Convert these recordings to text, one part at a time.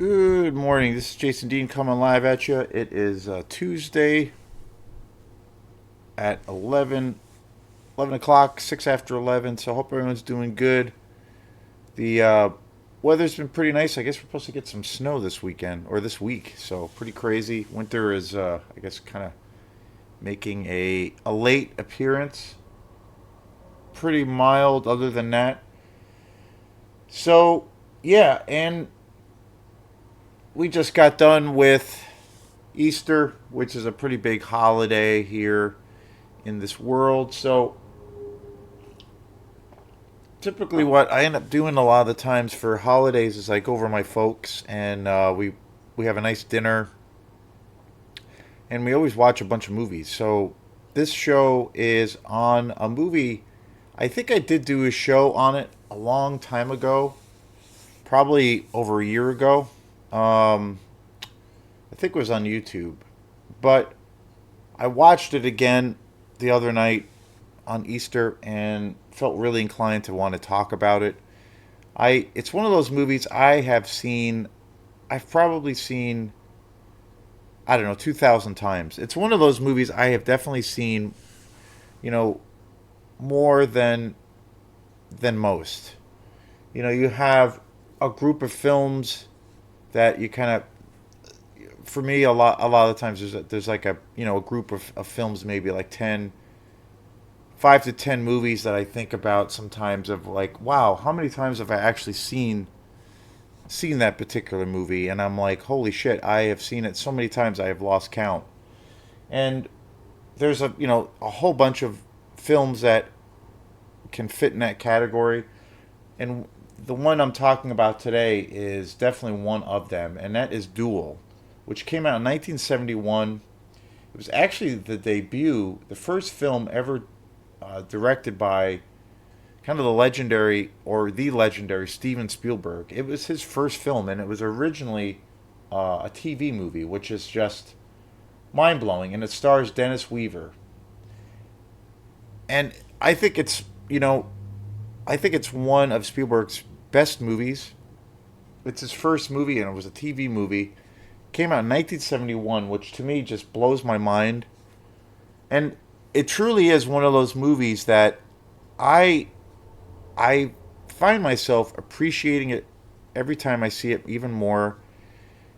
Good morning. This is Jason Dean coming live at you. It is Tuesday at 11 o'clock, 6 after 11. So I hope everyone's doing good. The weather's been pretty nice. I guess we're supposed to get some snow this weekend or this week. So pretty crazy. Winter is, I guess, kind of making a late appearance. Pretty mild other than that. So, yeah, and we just got done with Easter, which is a pretty big holiday here in this world. So typically, what I end up doing a lot of the times for holidays is I go over to my folks and we have a nice dinner, and we always watch a bunch of movies. So this show is on a movie. I think I did do a show on it a long time ago, probably over a year ago. Um, I think it was on YouTube, but I watched it again the other night on Easter and felt really inclined to want to talk about it. It's one of those movies I have seen. I've probably seen, I don't know, 2,000 times. It's one of those movies I have definitely seen, you know, more than most. You have a group of films that you kind of, for me, a lot of the times there's like a group of films, maybe like 5 to 10 movies that I think about sometimes, of like, wow, how many times have I actually seen that particular movie? And I'm like, holy shit, I have seen it so many times I have lost count. And there's a whole bunch of films that can fit in that category. And the one I'm talking about today is definitely one of them, and that is Duel, which came out in 1971. It was actually the first film ever directed by kind of the legendary Steven Spielberg. It was his first film, and it was originally a TV movie, which is just mind blowing. And it stars Dennis Weaver, and I think it's one of Spielberg's best movies. It's his first movie, and it was a TV movie. Came out in 1971, which to me just blows my mind. And it truly is one of those movies that I I find myself appreciating it every time I see it even more.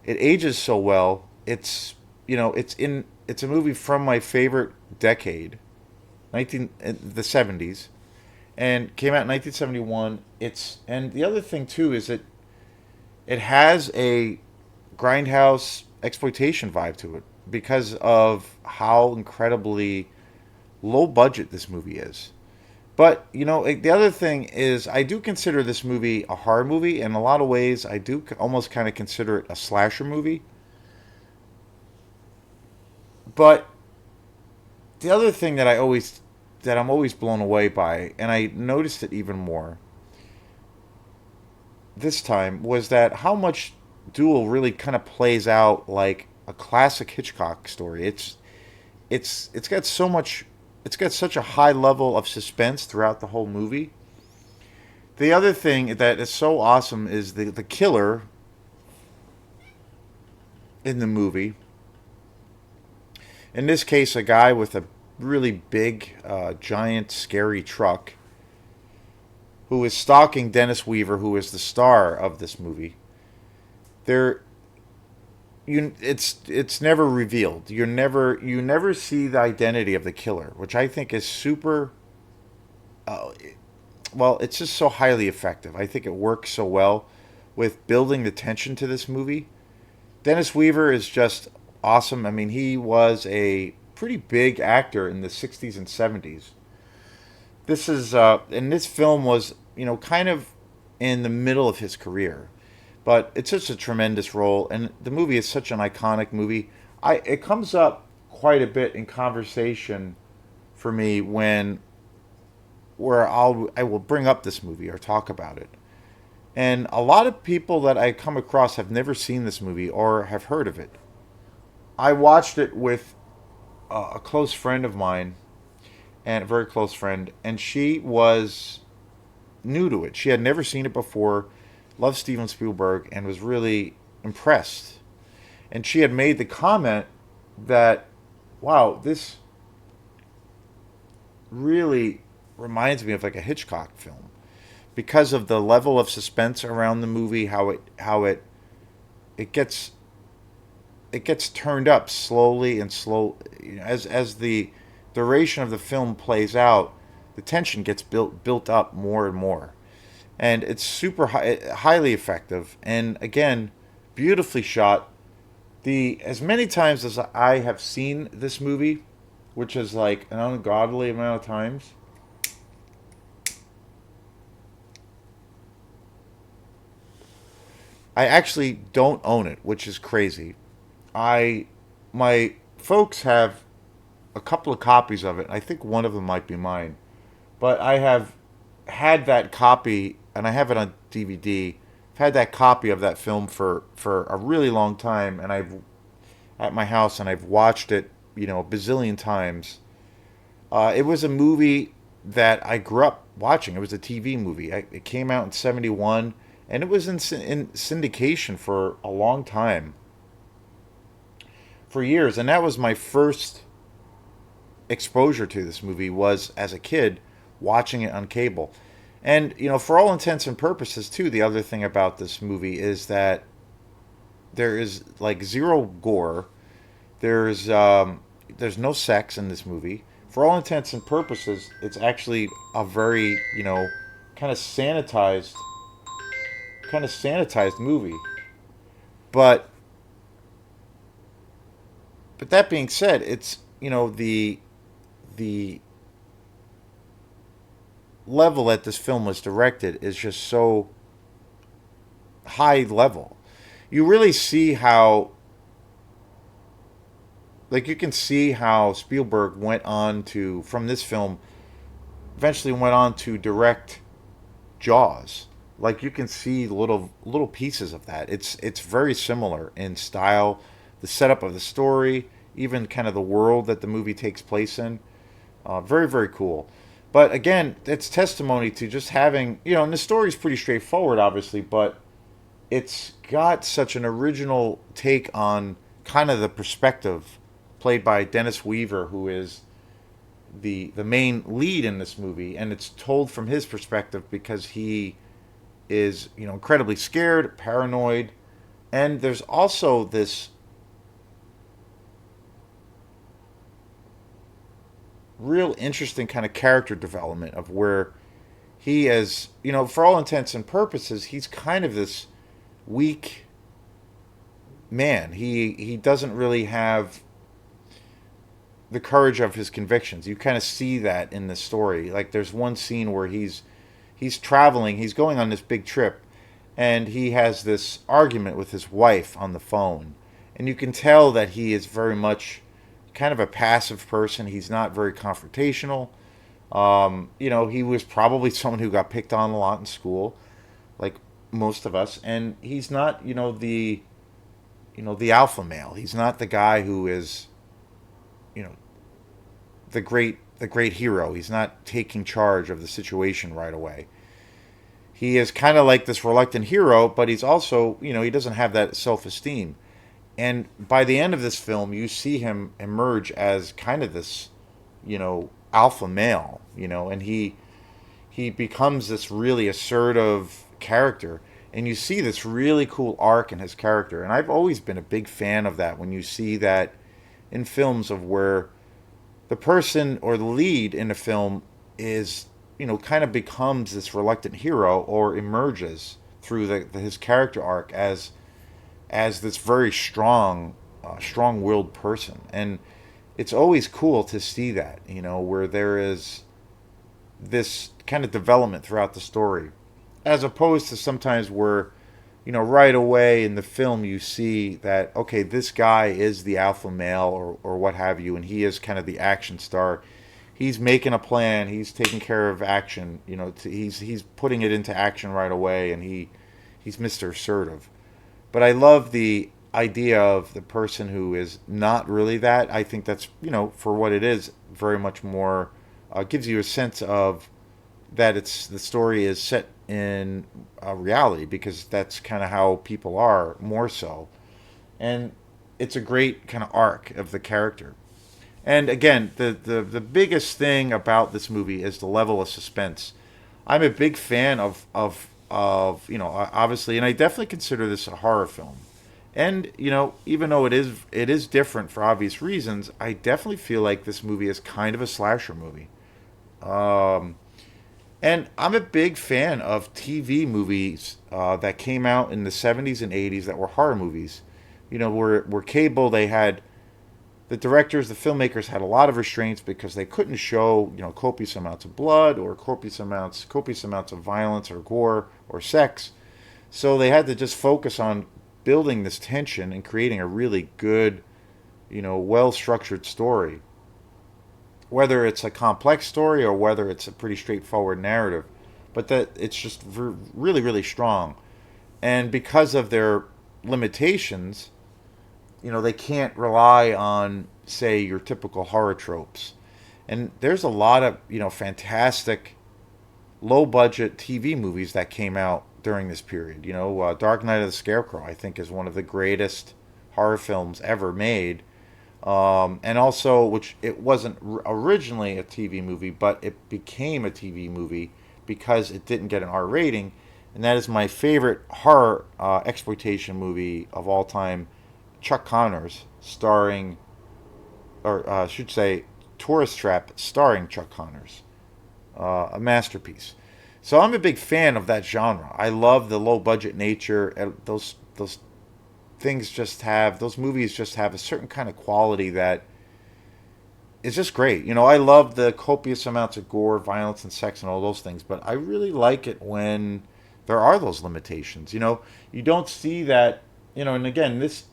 It ages so well. It's a movie from my favorite decade, 19 the 70s, and came out in 1971. And the other thing too is that it has a grindhouse exploitation vibe to it because of how incredibly low budget this movie is. But the other thing is, I do consider this movie a horror movie. In a lot of ways, I do almost kind of consider it a slasher movie. But the other thing that I'm always blown away by, and I noticed it even more this time, was that how much Duel really kind of plays out like a classic Hitchcock story. It's got so much. It's got such a high level of suspense throughout the whole movie. The other thing that is so awesome is the killer in the movie. In this case, a guy with a really big, giant, scary truck who is stalking Dennis Weaver, who is the star of this movie. There, it's never revealed. You never see the identity of the killer, which I think is super. Uh, well, it's just so highly effective. I think it works so well with building the tension to this movie. Dennis Weaver is just awesome. I mean, he was a pretty big actor in the 60s and 70s. And this film was, kind of in the middle of his career. But it's such a tremendous role, and the movie is such an iconic movie. It comes up quite a bit in conversation for me where I will bring up this movie or talk about it. And a lot of people that I come across have never seen this movie or have heard of it. I watched it with a close friend of mine, and a very close friend, and she was new to it. She had never seen it before, loved Steven Spielberg, and was really impressed. And she had made the comment that, wow, this really reminds me of like a Hitchcock film because of the level of suspense around the movie, it gets it gets turned up slowly and slow, as the duration of the film plays out, the tension gets built up more and more, and it's highly effective, and again, beautifully shot. The As many times as I have seen this movie, which is like an ungodly amount of times, I actually don't own it, which is crazy. I My folks have a couple of copies of it. I think one of them might be mine, but I have had that copy, and I have it on DVD. I've had that copy of that film for a really long time, and I've at my house, and I've watched it, a bazillion times. It was a movie that I grew up watching. It was a TV movie. It came out in '71, and it was in syndication for a long time, for years. And that was my first exposure to this movie, was as a kid watching it on cable. And for all intents and purposes, too, the other thing about this movie is that there is like zero gore. There's no sex in this movie. For all intents and purposes, it's actually a very kind of sanitized movie. But that being said, it's the level that this film was directed is just so high level. You really see how, like, you can see how Spielberg went on to, from this film, eventually went on to direct Jaws. Like, you can see little pieces of that. It's very similar in style, the setup of the story, even kind of the world that the movie takes place in. Very, very cool. But again, it's testimony to just having, and the story's pretty straightforward, obviously, but it's got such an original take on kind of the perspective played by Dennis Weaver, who is the main lead in this movie, and it's told from his perspective because he is, incredibly scared, paranoid, and there's also this real interesting kind of character development of where he is, for all intents and purposes, he's kind of this weak man. He doesn't really have the courage of his convictions. You kind of see that in the story. Like, there's one scene where he's traveling, he's going on this big trip, and he has this argument with his wife on the phone, and you can tell that he is very much kind of a passive person. He's not very confrontational. He was probably someone who got picked on a lot in school, like most of us, and he's not, the alpha male. He's not the guy who is, you know, the great hero. He's not taking charge of the situation right away. He is kind of like this reluctant hero, but he's also, he doesn't have that self-esteem. And by the end of this film, you see him emerge as kind of this, alpha male, and he becomes this really assertive character. And you see this really cool arc in his character. And I've always been a big fan of that, when you see that in films, of where the person or the lead in a film is, kind of becomes this reluctant hero, or emerges through his character arc as this very strong-willed person. And it's always cool to see that, where there is this kind of development throughout the story, as opposed to sometimes where, right away in the film you see that, okay, this guy is the alpha male, or what have you, and he is kind of the action star. He's making a plan. He's taking care of action. He's putting it into action right away, and he's Mr. Assertive. But I love the idea of the person who is not really that. I think that's, for what it is, very much more, gives you a sense of that the story is set in reality, because that's kind of how people are, more so. And it's a great kind of arc of the character. And again, the biggest thing about this movie is the level of suspense. I'm a big fan of obviously, and I definitely consider this a horror film. And even though it is different for obvious reasons, I definitely feel like this movie is kind of a slasher movie. And I'm a big fan of TV movies that came out in the 70s and 80s that were horror movies. Where cable, they had the directors, the filmmakers had a lot of restraints because they couldn't show copious amounts of blood or copious amounts of violence or gore or sex. So they had to just focus on building this tension and creating a really good, well structured story. Whether it's a complex story or whether it's a pretty straightforward narrative, but that it's just really, really strong. And because of their limitations, they can't rely on, say, your typical horror tropes. And there's a lot of, fantastic low budget TV movies that came out during this period. Dark Knight of the Scarecrow, I think, is one of the greatest horror films ever made. And also, which it wasn't originally a TV movie, but it became a TV movie because it didn't get an R rating. And that is my favorite horror exploitation movie of all time, Chuck Connors, starring, or I should say, Tourist Trap, starring Chuck Connors, a masterpiece. So I'm a big fan of that genre. I love the low budget nature. Those those movies just have a certain kind of quality that is just great. I love the copious amounts of gore, violence, and sex and all those things, but I really like it when there are those limitations. You don't see that. And again, this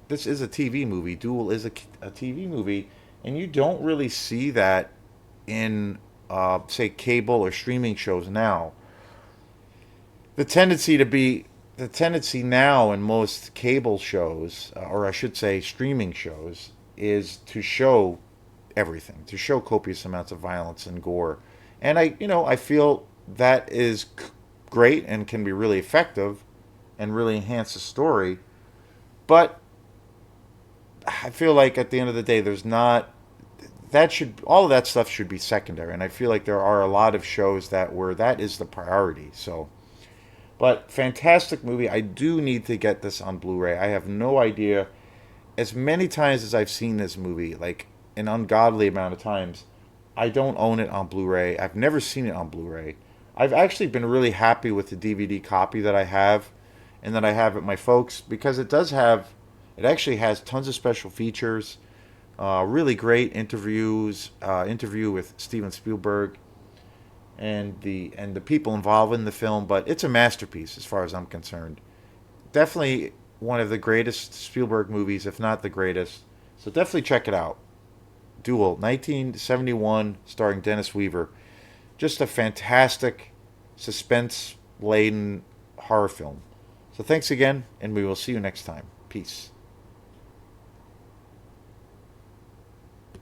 is a TV movie. Duel is a TV movie, and you don't really see that in, say, cable or streaming shows now. The tendency to be the tendency now in most cable shows, or I should say, streaming shows, is to show everything, to show copious amounts of violence and gore, and I feel that is great and can be really effective, and really enhance the story, but I feel like at the end of the day, there's not that should all of that stuff should be secondary, and I feel like there are a lot of shows that where that is the priority. So, but fantastic movie. I do need to get this on Blu-ray. I have no idea. As many times as I've seen this movie, like an ungodly amount of times, I don't own it on Blu-ray. I've never seen it on Blu-ray. I've actually been really happy with the DVD copy that I have, and that I have at my folks, because it actually has tons of special features, really great interview with Steven Spielberg, and the people involved in the film. But it's a masterpiece as far as I'm concerned. Definitely one of the greatest Spielberg movies, if not the greatest. So definitely check it out. Duel, 1971, starring Dennis Weaver. Just a fantastic, suspense laden horror film. So thanks again, and we will see you next time. Peace.